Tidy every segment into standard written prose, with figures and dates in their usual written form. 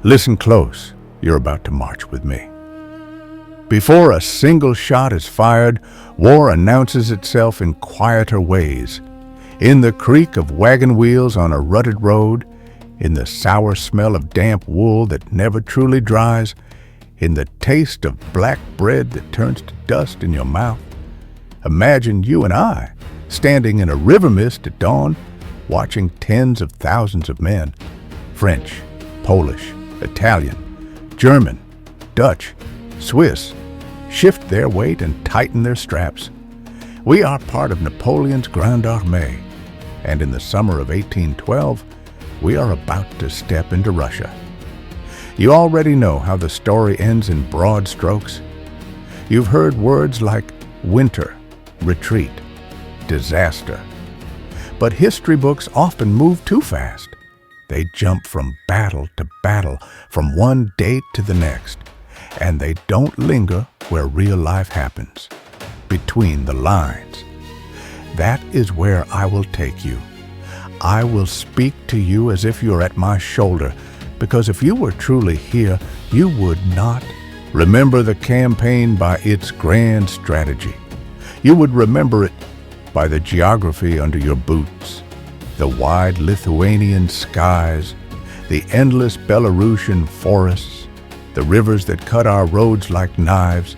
Listen close, you're about to march with me. Before a single shot is fired, war announces itself in quieter ways. In the creak of wagon wheels on a rutted road, in the sour smell of damp wool that never truly dries, in the taste of black bread that turns to dust in your mouth. Imagine you and I standing in a river mist at dawn, watching tens of thousands of men, French, Polish, Italian, German, Dutch, Swiss, shift their weight and tighten their straps. We are part of Napoleon's Grande Armée, and in the summer of 1812, we are about to step into Russia. You already know how the story ends in broad strokes. You've heard words like winter, retreat, disaster. But history books often move too fast. They jump from battle to battle, from one date to the next, and they don't linger where real life happens, between the lines. That is where I will take you. I will speak to you as if you're at my shoulder, because if you were truly here, you would not remember the campaign by its grand strategy. You would remember it by the geography under your boots, the wide Lithuanian skies, the endless Belarusian forests, the rivers that cut our roads like knives,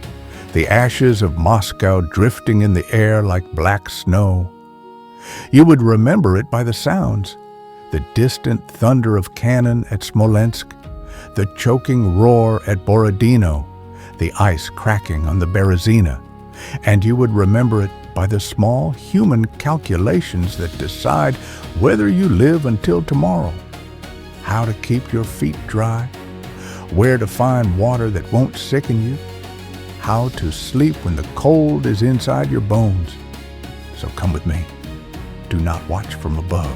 the ashes of Moscow drifting in the air like black snow. You would remember it by the sounds, the distant thunder of cannon at Smolensk, the choking roar at Borodino, the ice cracking on the Berezina, and you would remember it by the small human calculations that decide whether you live until tomorrow, how to keep your feet dry, where to find water that won't sicken you, how to sleep when the cold is inside your bones. So come with me. Do not watch from above.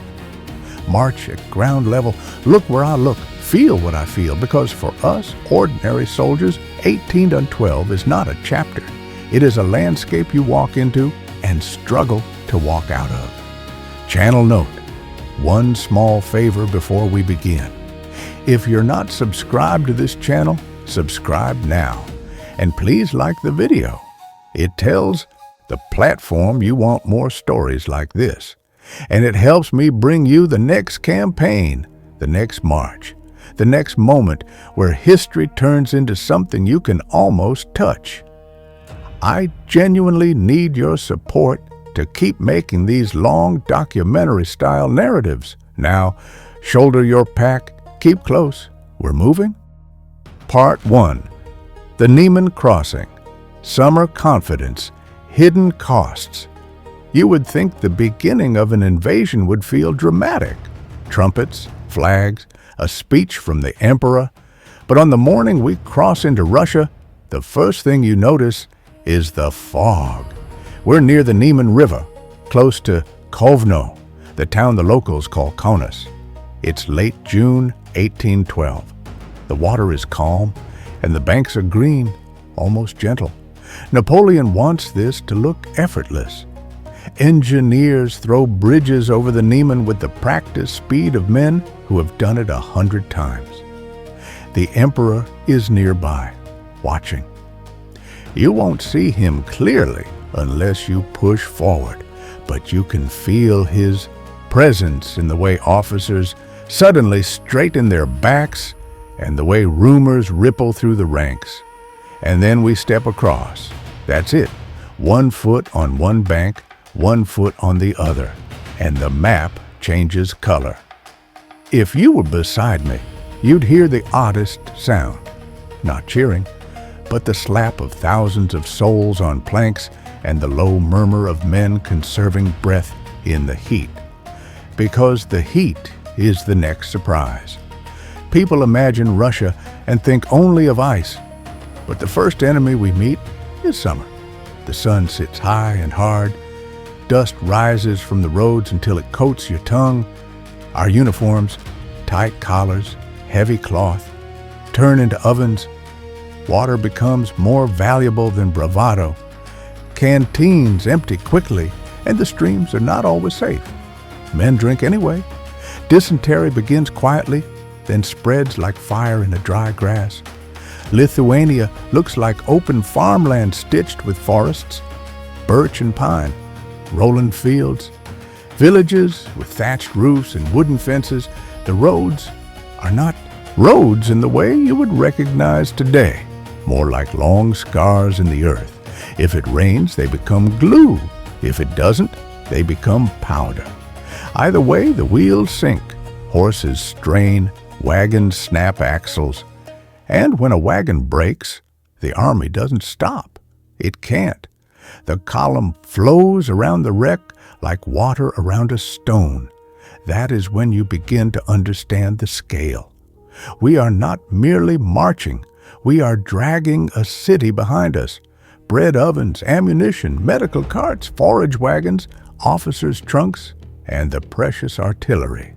March at ground level. Look where I look. Feel what I feel, because for us, ordinary soldiers, 1812 is not a chapter. It is a landscape you walk into and struggle to walk out of. Channel note, one small favor before we begin. If you're not subscribed to this channel, subscribe now. And please like the video. It tells the platform you want more stories like this. And it helps me bring you the next campaign, the next march, the next moment where history turns into something you can almost touch. I genuinely need your support to keep making these long documentary-style narratives. Now, shoulder your pack, keep close. We're moving? Part 1. The Niemen Crossing. Summer Confidence. Hidden Costs. You would think the beginning of an invasion would feel dramatic. Trumpets, flags, a speech from the emperor. But on the morning we cross into Russia, the first thing you notice is the fog. We're near the Niemen River, close to Kovno, the town the locals call Kaunas. It's late June 1812. The water is calm, and the banks are green, almost gentle. Napoleon wants this to look effortless. Engineers throw bridges over the Niemen with the practiced speed of men who have done it 100 times. The emperor is nearby, watching. You won't see him clearly unless you push forward, but you can feel his presence in the way officers suddenly straighten their backs and the way rumors ripple through the ranks. And then we step across. That's it. 1 foot on one bank, 1 foot on the other, and the map changes color. If you were beside me, you'd hear the oddest sound. Not cheering, but the slap of thousands of souls on planks and the low murmur of men conserving breath in the heat. Because the heat is the next surprise. People imagine Russia and think only of ice, but the first enemy we meet is summer. The sun sits high and hard. Dust rises from the roads until it coats your tongue. Our uniforms, tight collars, heavy cloth, turn into ovens. Water becomes more valuable than bravado. Canteens empty quickly, and the streams are not always safe. Men drink anyway. Dysentery begins quietly, then spreads like fire in a dry grass. Lithuania looks like open farmland stitched with forests, birch and pine, rolling fields, villages with thatched roofs and wooden fences. The roads are not roads in the way you would recognize today, more like long scars in the earth. If it rains, they become glue. If it doesn't, they become powder. Either way, the wheels sink, horses strain, wagons snap axles. And when a wagon breaks, the army doesn't stop. It can't. The column flows around the wreck like water around a stone. That is when you begin to understand the scale. We are not merely marching. We are dragging a city behind us. Bread ovens, ammunition, medical carts, forage wagons, officers' trunks, and the precious artillery.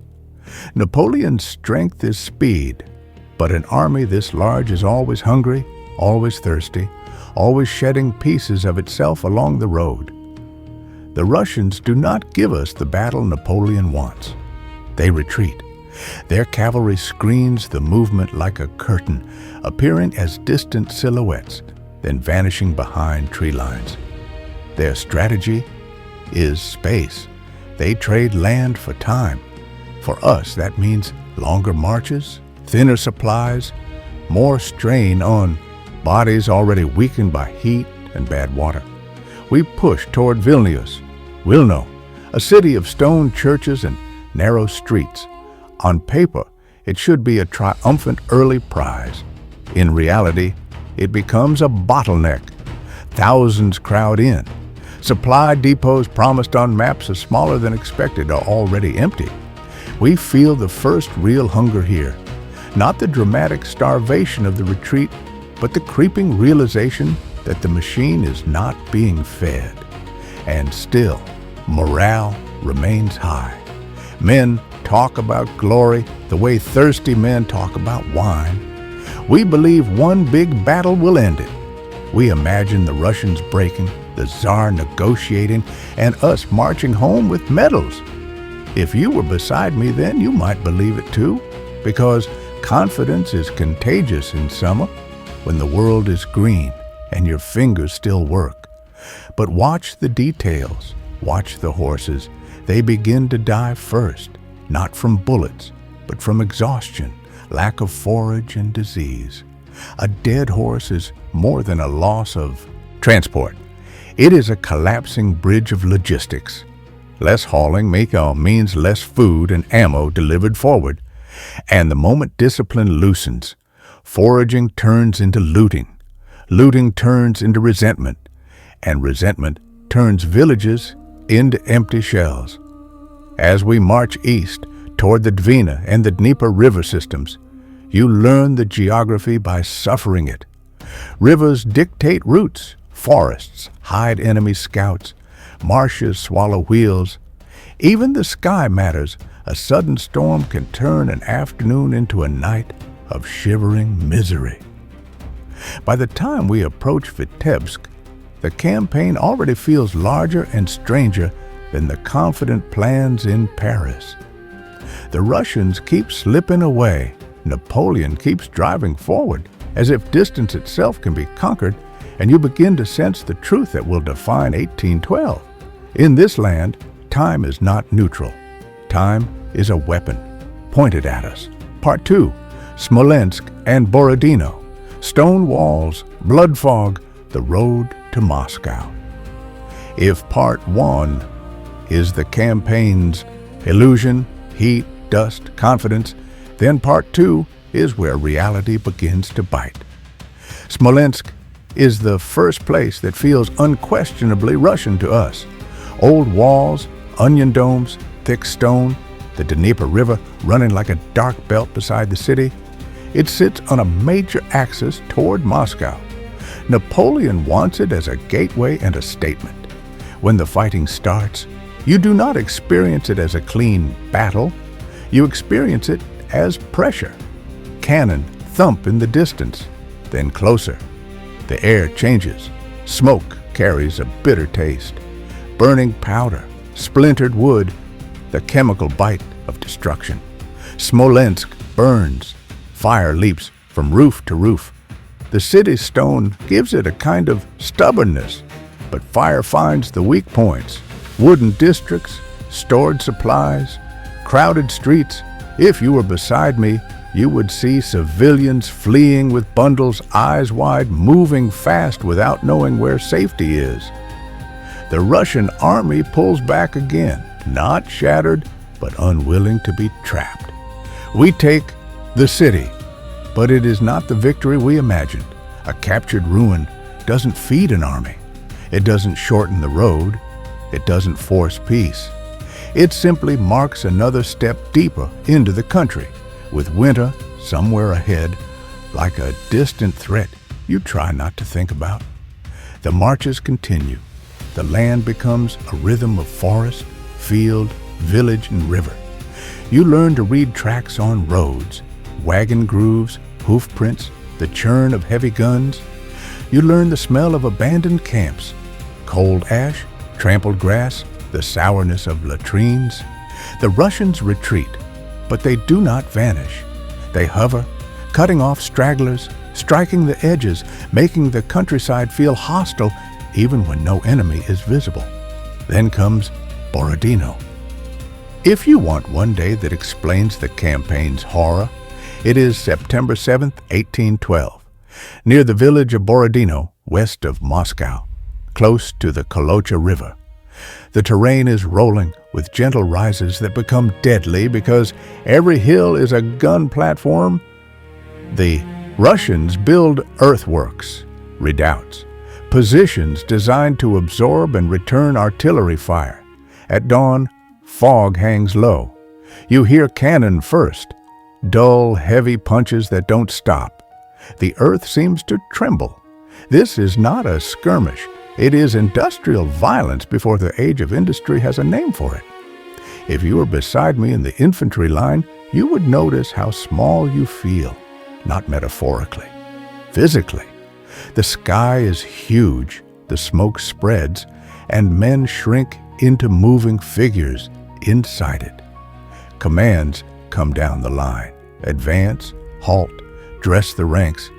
Napoleon's strength is speed, but an army this large is always hungry, always thirsty, always shedding pieces of itself along the road. The Russians do not give us the battle Napoleon wants. They retreat. Their cavalry screens the movement like a curtain, appearing as distant silhouettes, then vanishing behind tree lines. Their strategy is space. They trade land for time. For us, that means longer marches, thinner supplies, more strain on bodies already weakened by heat and bad water. We push toward Wilno, a city of stone churches and narrow streets. On paper, it should be a triumphant early prize. In reality, it becomes a bottleneck. Thousands crowd in. Supply depots promised on maps as smaller than expected are already empty. We feel the first real hunger here. Not the dramatic starvation of the retreat, but the creeping realization that the machine is not being fed. And still, morale remains high. Men talk about glory the way thirsty men talk about wine. We believe one big battle will end it. We imagine the Russians breaking, the Tsar negotiating, and us marching home with medals. If you were beside me then, you might believe it too, because confidence is contagious in summer when the world is green and your fingers still work. But watch the details. Watch the horses. They begin to die first, not from bullets, but from exhaustion, lack of forage, and disease. A dead horse is more than a loss of transport. It is a collapsing bridge of logistics. Less hauling means less food and ammo delivered forward. And the moment discipline loosens, foraging turns into looting. Looting turns into resentment. And resentment turns villages into empty shells. As we march east toward the Dwina and the Dnieper river systems, you learn the geography by suffering it. Rivers dictate routes, forests hide enemy scouts, marshes swallow wheels. Even the sky matters. A sudden storm can turn an afternoon into a night of shivering misery. By the time we approach Vitebsk, the campaign already feels larger and stranger than the confident plans in Paris. The Russians keep slipping away. Napoleon keeps driving forward, as if distance itself can be conquered, and you begin to sense the truth that will define 1812. In this land, time is not neutral. Time is a weapon pointed at us. Part 2, Smolensk and Borodino. Stone walls, blood fog, the road to Moscow. If Part 1 is the campaign's illusion, heat, dust, confidence, then Part 2 is where reality begins to bite. Smolensk is the first place that feels unquestionably Russian to us. Old walls, onion domes, thick stone, the Dnieper River running like a dark belt beside the city. It sits on a major axis toward Moscow. Napoleon wants it as a gateway and a statement. When the fighting starts, you do not experience it as a clean battle. You experience it as pressure. Cannon thump in the distance, then closer. The air changes. Smoke carries a bitter taste. Burning powder, splintered wood, the chemical bite of destruction. Smolensk burns. Fire leaps from roof to roof. The city's stone gives it a kind of stubbornness, but fire finds the weak points. Wooden districts, stored supplies, crowded streets. If you were beside me, you would see civilians fleeing with bundles, eyes wide, moving fast without knowing where safety is. The Russian army pulls back again, not shattered, but unwilling to be trapped. We take the city, but it is not the victory we imagined. A captured ruin doesn't feed an army. It doesn't shorten the road. It doesn't force peace. It simply marks another step deeper into the country, with winter somewhere ahead, like a distant threat you try not to think about. The marches continue. The land becomes a rhythm of forest, field, village, and river. You learn to read tracks on roads, wagon grooves, hoof prints, the churn of heavy guns. You learn the smell of abandoned camps, cold ash, trampled grass, the sourness of latrines. The Russians retreat, but they do not vanish. They hover, cutting off stragglers, striking the edges, making the countryside feel hostile even when no enemy is visible. Then comes Borodino. If you want one day that explains the campaign's horror, it is September 7th, 1812, near the village of Borodino, west of Moscow, close to the Kolocha River. The terrain is rolling with gentle rises that become deadly because every hill is a gun platform. The Russians build earthworks, redoubts, positions designed to absorb and return artillery fire. At dawn, fog hangs low. You hear cannon first, dull, heavy punches that don't stop. The earth seems to tremble. This is not a skirmish. It is industrial violence before the age of industry has a name for it. If you were beside me in the infantry line, you would notice how small you feel, not metaphorically, physically. The sky is huge, the smoke spreads, and men shrink into moving figures inside it. Commands come down the line: advance, halt, dress the ranks.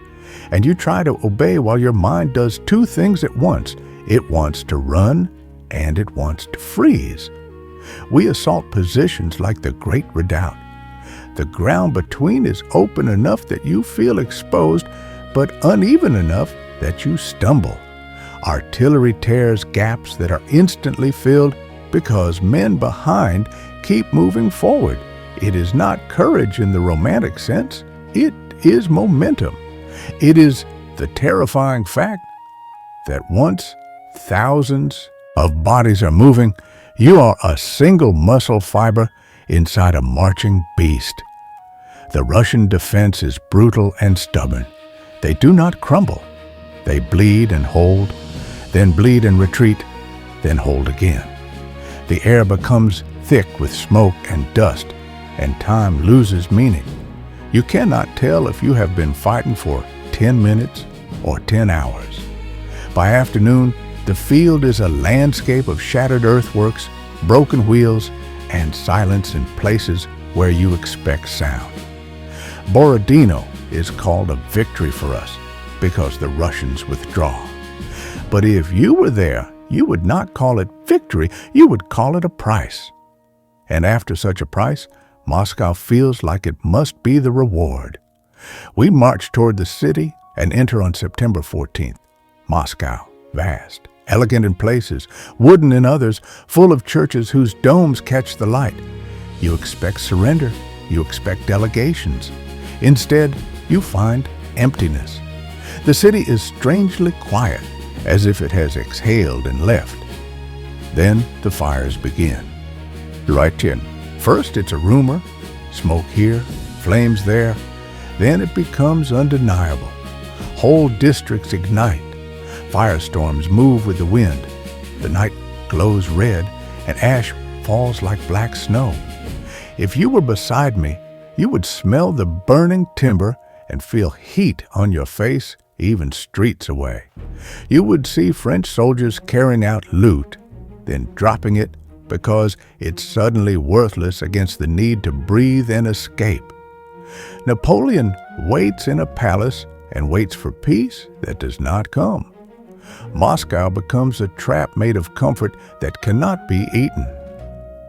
And you try to obey while your mind does two things at once. It wants to run and it wants to freeze. We assault positions like the Great Redoubt. The ground between is open enough that you feel exposed, but uneven enough that you stumble. Artillery tears gaps that are instantly filled because men behind keep moving forward. It is not courage in the romantic sense. It is momentum. It is the terrifying fact that once thousands of bodies are moving, you are a single muscle fiber inside a marching beast. The Russian defense is brutal and stubborn. They do not crumble. They bleed and hold, then bleed and retreat, then hold again. The air becomes thick with smoke and dust, and time loses meaning. You cannot tell if you have been fighting for 10 minutes or 10 hours. By afternoon, the field is a landscape of shattered earthworks, broken wheels, and silence in places where you expect sound. Borodino is called a victory for us because the Russians withdraw. But if you were there, you would not call it victory, you would call it a price. And after such a price, Moscow feels like it must be the reward. We march toward the city and enter on September 14th. Moscow, vast, elegant in places, wooden in others, full of churches whose domes catch the light. You expect surrender, you expect delegations. Instead, you find emptiness. The city is strangely quiet, as if it has exhaled and left. Then the fires begin. Right in. First it's a rumor, smoke here, flames there. Then it becomes undeniable. Whole districts ignite. Firestorms move with the wind. The night glows red, and ash falls like black snow. If you were beside me, you would smell the burning timber and feel heat on your face, even streets away. You would see French soldiers carrying out loot, then dropping it because it's suddenly worthless against the need to breathe and escape. Napoleon waits in a palace and waits for peace that does not come. Moscow becomes a trap made of comfort that cannot be eaten.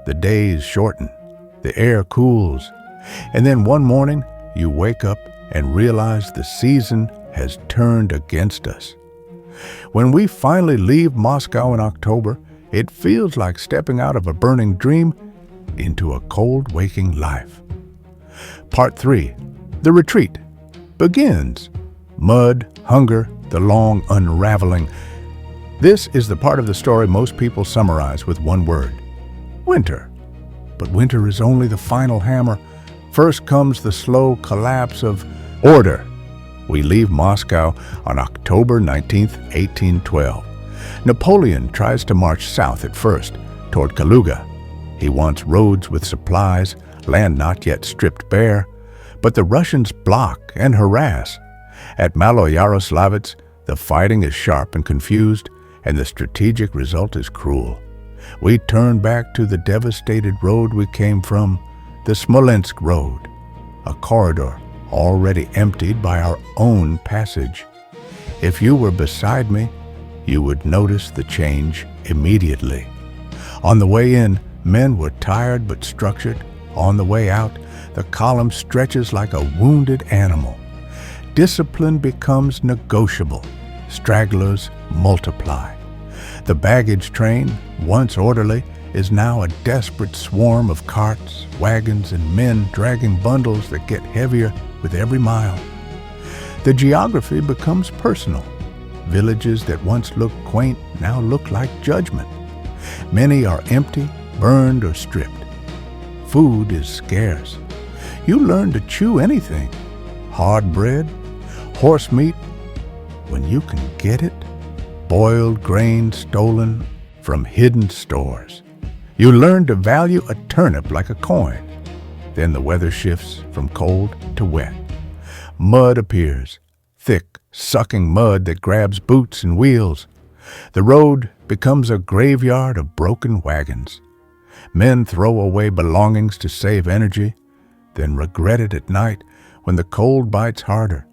The days shorten, the air cools, and then one morning you wake up and realize the season has turned against us. When we finally leave Moscow in October, it feels like stepping out of a burning dream into a cold waking life. Part 3, The Retreat, begins. Mud, hunger, the long unraveling. This is the part of the story most people summarize with one word: winter. But winter is only the final hammer. First comes the slow collapse of order. We leave Moscow on October 19th, 1812. Napoleon tries to march south at first, toward Kaluga. He wants roads with supplies, land not yet stripped bare. But the Russians block and harass. At Maloyaroslavets, the fighting is sharp and confused, and the strategic result is cruel. We turn back to the devastated road we came from, the Smolensk road, a corridor already emptied by our own passage. If you were beside me, you would notice the change immediately. On the way in, men were tired but structured. On the way out, the column stretches like a wounded animal. Discipline becomes negotiable. Stragglers multiply. The baggage train, once orderly, is now a desperate swarm of carts, wagons, and men dragging bundles that get heavier with every mile. The geography becomes personal. Villages that once looked quaint now look like judgment. Many are empty, burned, or stripped. Food is scarce. You learn to chew anything. Hard bread, horse meat, when you can get it. Boiled grain stolen from hidden stores. You learn to value a turnip like a coin. Then the weather shifts from cold to wet. Mud appears, thick, sucking mud that grabs boots and wheels. The road becomes a graveyard of broken wagons. Men throw away belongings to save energy, then regret it at night when the cold bites harder.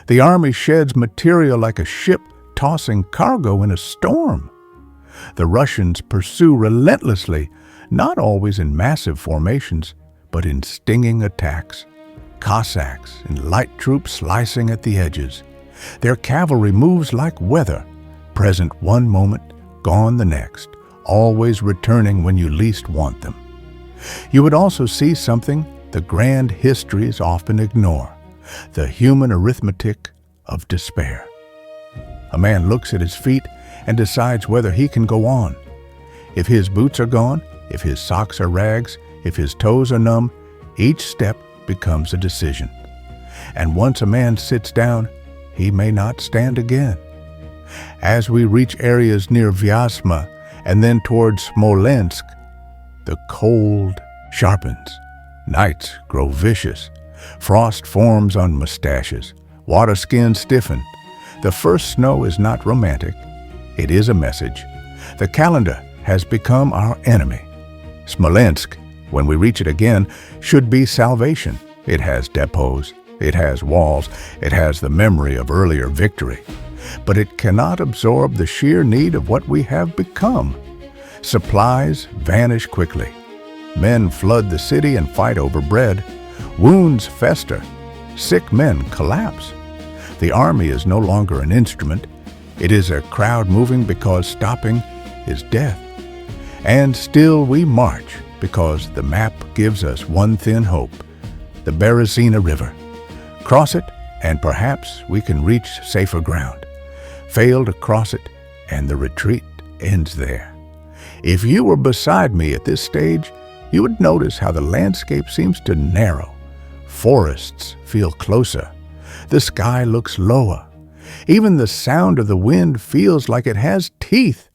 The army sheds material like a ship tossing cargo in a storm. The Russians pursue relentlessly, not always in massive formations, but in stinging attacks. Cossacks and light troops slicing at the edges. Their cavalry moves like weather, present one moment, gone the next, always returning when you least want them. You would also see something the grand histories often ignore: the human arithmetic of despair. A man looks at his feet and decides whether he can go on. If his boots are gone, if his socks are rags, if his toes are numb, each step becomes a decision. And once a man sits down, he may not stand again. As we reach areas near Vyazma and then towards Smolensk, the cold sharpens. Nights grow vicious. Frost forms on mustaches. Water skins stiffen. The first snow is not romantic. It is a message. The calendar has become our enemy. Smolensk, when we reach it again, should be salvation. It has depots. It has walls. It has the memory of earlier victory. But it cannot absorb the sheer need of what we have become. Supplies vanish quickly. Men flood the city and fight over bread. Wounds fester. Sick men collapse. The army is no longer an instrument. It is a crowd moving because stopping is death. And still we march because the map gives us one thin hope: the Berezina River. Cross it, and perhaps we can reach safer ground. Fail to cross it, and the retreat ends there. If you were beside me at this stage, you would notice how the landscape seems to narrow. Forests feel closer. The sky looks lower. Even the sound of the wind feels like it has teeth.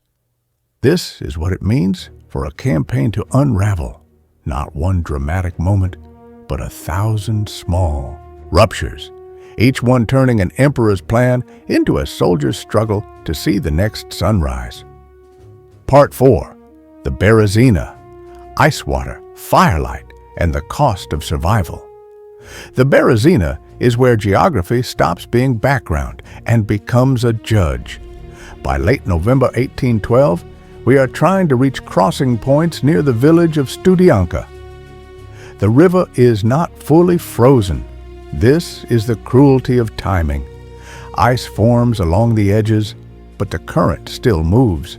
This is what it means for a campaign to unravel. Not one dramatic moment, but 1,000 small ruptures, each one turning an emperor's plan into a soldier's struggle to see the next sunrise. Part 4. The Berezina, ice water, firelight, and the cost of survival. The Berezina is where geography stops being background and becomes a judge. By late November 1812, we are trying to reach crossing points near the village of Studianka. The river is not fully frozen. This is the cruelty of timing. Ice forms along the edges, but the current still moves.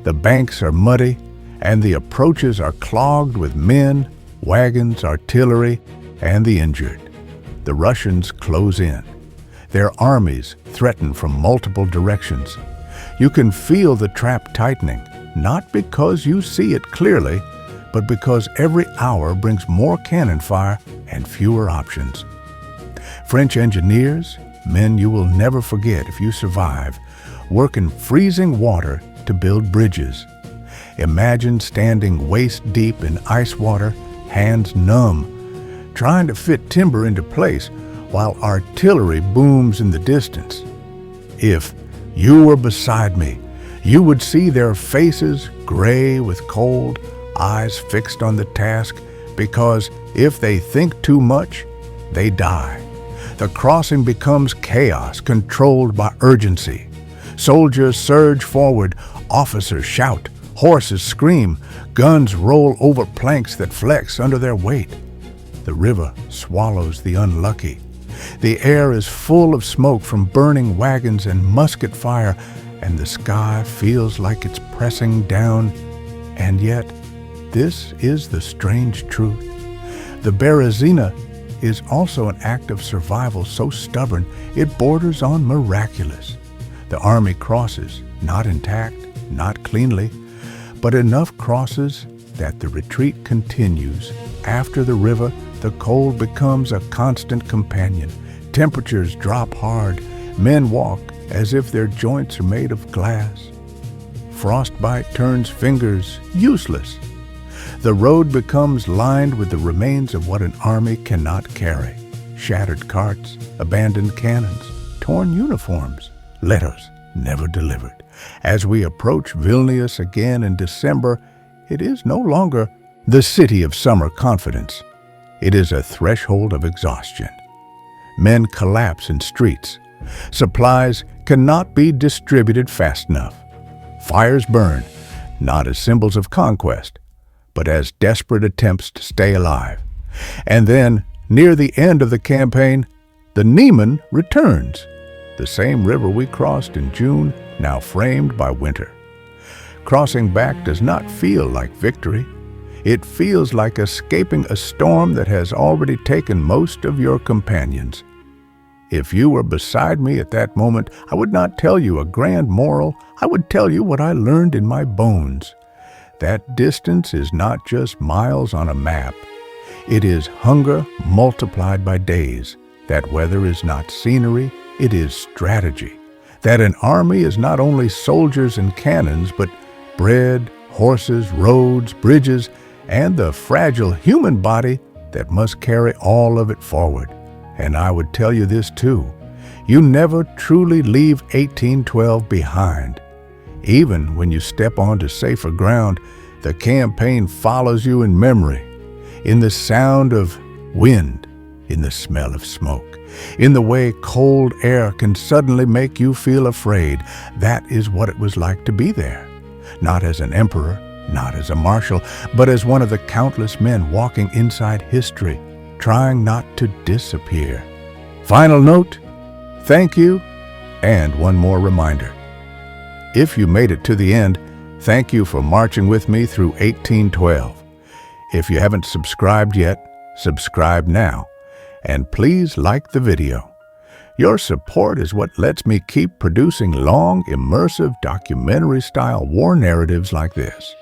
The banks are muddy, and the approaches are clogged with men, wagons, artillery, and the injured. The Russians close in. Their armies threaten from multiple directions. You can feel the trap tightening, not because you see it clearly, but because every hour brings more cannon fire and fewer options. French engineers, men you will never forget if you survive, work in freezing water to build bridges. Imagine standing waist-deep in ice water, hands numb, trying to fit timber into place while artillery booms in the distance. If you were beside me, you would see their faces gray with cold, eyes fixed on the task, because if they think too much, they die. The crossing becomes chaos controlled by urgency. Soldiers surge forward, officers shout, horses scream, guns roll over planks that flex under their weight. The river swallows the unlucky. The air is full of smoke from burning wagons and musket fire, and the sky feels like it's pressing down. And yet, this is the strange truth. The Berezina is also an act of survival so stubborn it borders on miraculous. The army crosses, not intact, not cleanly, but enough crosses that the retreat continues. After the river, the cold becomes a constant companion. Temperatures drop hard. Men walk as if their joints are made of glass. Frostbite turns fingers useless. The road becomes lined with the remains of what an army cannot carry. Shattered carts, abandoned cannons, torn uniforms, letters never delivered. As we approach Vilnius again in December, it is no longer the city of summer confidence. It is a threshold of exhaustion. Men collapse in streets. Supplies cannot be distributed fast enough. Fires burn, not as symbols of conquest, but as desperate attempts to stay alive. And then, near the end of the campaign, the Niemen returns, the same river we crossed in June, now framed by winter. Crossing back does not feel like victory. It feels like escaping a storm that has already taken most of your companions. If you were beside me at that moment, I would not tell you a grand moral. I would tell you what I learned in my bones. That distance is not just miles on a map. It is hunger multiplied by days. That weather is not scenery, it is strategy. That an army is not only soldiers and cannons, but bread, horses, roads, bridges, and the fragile human body that must carry all of it forward. And I would tell you this too. You never truly leave 1812 behind. Even when you step onto safer ground, the campaign follows you in memory, in the sound of wind, in the smell of smoke, in the way cold air can suddenly make you feel afraid. That is what it was like to be there. Not as an emperor, not as a marshal, but as one of the countless men walking inside history, trying not to disappear. Final note, thank you, and one more reminder. If you made it to the end, thank you for marching with me through 1812. If you haven't subscribed yet, subscribe now, and please like the video. Your support is what lets me keep producing long, immersive, documentary-style war narratives like this.